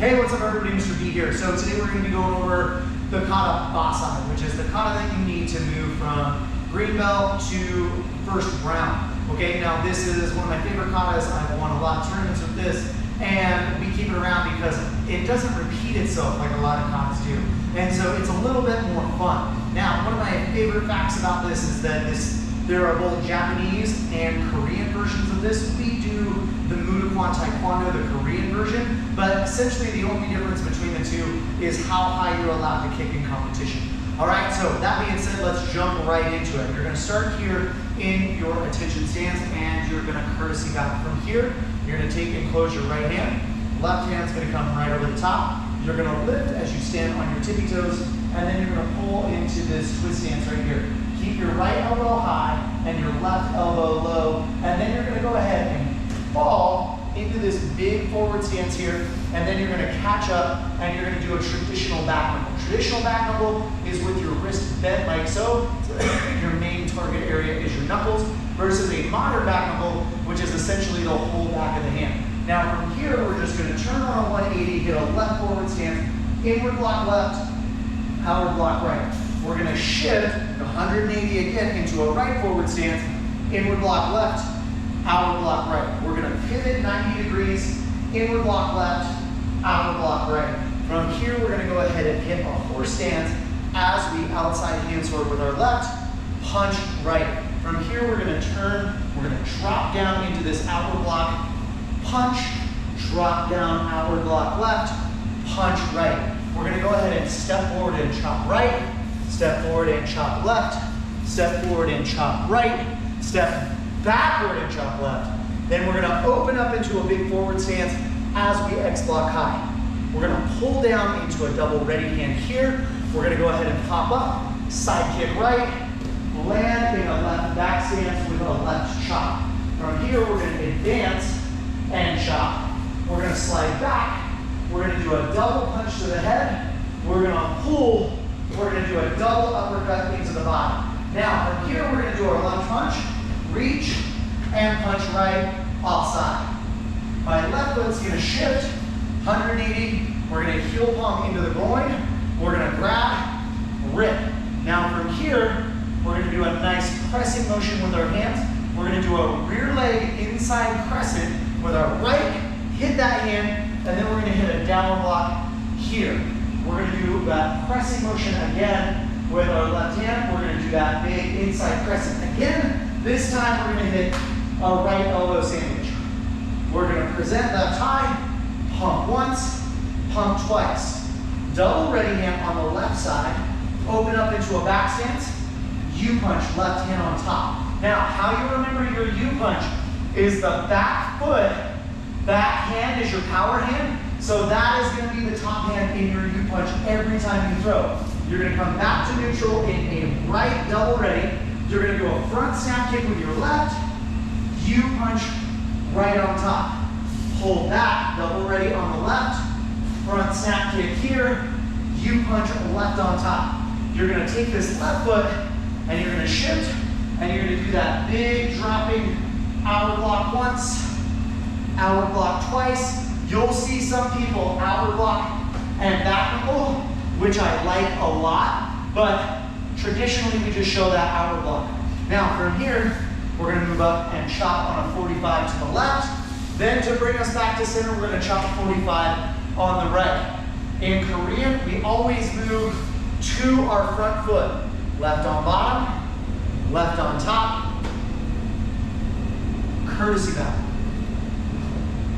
Hey, what's up everybody, Mr. B here. So today we're going to be going over the Kata Bai Sai, which is the kata that you need to move from green belt to first round. Okay, now this is one of my favorite katas. I've won a lot of tournaments with this, and we keep it around because it doesn't repeat itself like a lot of katas do. And so it's a little bit more fun. Now, one of my favorite facts about this is that there are both Japanese and Korean versions of this. We do the Tae Kwon Do, the Korean version, but essentially the only difference between the two is how high you're allowed to kick in competition. All right, so that being said, let's jump right into it. You're gonna start here in your attention stance and you're gonna courtesy back. From here, you're gonna take and close your right hand. Left hand's gonna come right over the top. You're gonna lift as you stand on your tippy toes, and then you're gonna pull into this twist stance right here. Keep your right elbow high and your left elbow low, and then you're gonna go ahead and fall into this big forward stance here, and then you're gonna catch up and you're gonna do a traditional back knuckle. Traditional back knuckle is with your wrist bent like so. Your main target area is your knuckles, versus a modern back knuckle, which is essentially the whole back of the hand. Now from here, we're just gonna turn on a 180, hit a left forward stance, inward block left, outward block right. We're gonna shift 180 again into a right forward stance, inward block left, outward block right. We're gonna pivot 90 degrees, inward block left, outward block right. From here, we're gonna go ahead and hit a horse stance as we outside hand sword with our left, punch right. From here, we're gonna turn, we're gonna drop down into this outward block, punch, drop down, outward block left, punch right. We're gonna go ahead and step forward and chop right, step forward and chop left, step forward and chop right, step backward and chop left. Then we're gonna open up into a big forward stance as we X block high. We're gonna pull down into a double ready hand here. We're gonna go ahead and pop up, side kick right, land in a left back stance with a left chop. From here, we're gonna advance and chop. We're gonna slide back. We're gonna do a double punch to the head. We're gonna pull. We're gonna do a double uppercut into the body. Now, from here, we're gonna do our lunge punch, reach, and punch right, offside. My left foot's gonna shift, 180. We're gonna heel palm into the groin. We're gonna grab, rip. Now from here, we're gonna do a nice pressing motion with our hands. We're gonna do a rear leg inside crescent with our right, hit that hand, and then we're gonna hit a downward block here. We're gonna do that pressing motion again with our left hand. We're gonna do that big inside crescent again. This time we're gonna hit a right elbow sandwich. We're gonna present left high, pump once, pump twice. Double ready hand on the left side, open up into a back stance, U-punch, left hand on top. Now, how you remember your U-punch is the back foot, back hand is your power hand, so that is gonna be the top hand in your U-punch every time you throw. You're gonna come back to neutral in a right double ready. You're gonna do a front snap kick with your left, U-punch right on top. Hold back, double ready on the left, front snap kick here, U-punch left on top. You're gonna take this left foot and you're gonna shift and you're gonna do that big dropping outward block once, outward block twice. You'll see some people outward block and back knuckle, which I like a lot, but traditionally we just show that outward block. Now from here, we're gonna move up and chop on a 45 to the left. Then to bring us back to center, we're gonna chop 45 on the right. In Korean, we always move to our front foot. Left on bottom, left on top, courtesy bow.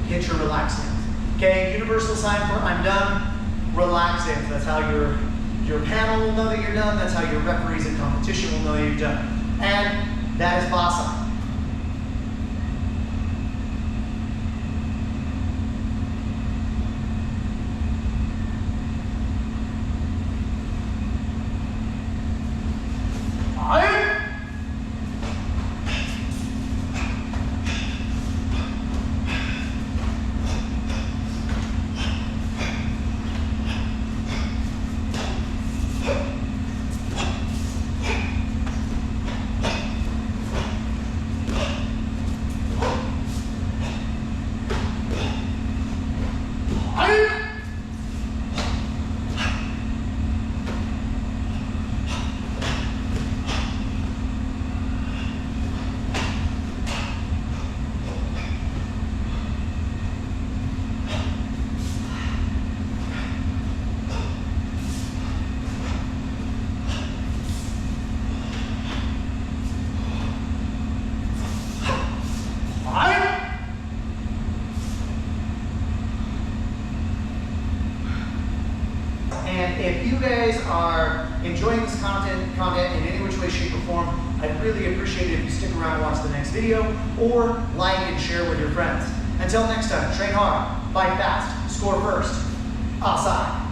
Hit your relax stance. Okay, universal sign for I'm done, relax stance. That's how your panel will know that you're done. That's how your referees in competition will know that you're done. And that is Bai Sai. guys are enjoying this content in any which way, shape, or form, I'd really appreciate it if you stick around and watch the next video, or like and share with your friends. Until next time, train hard, fight fast, score first. Bai Sai.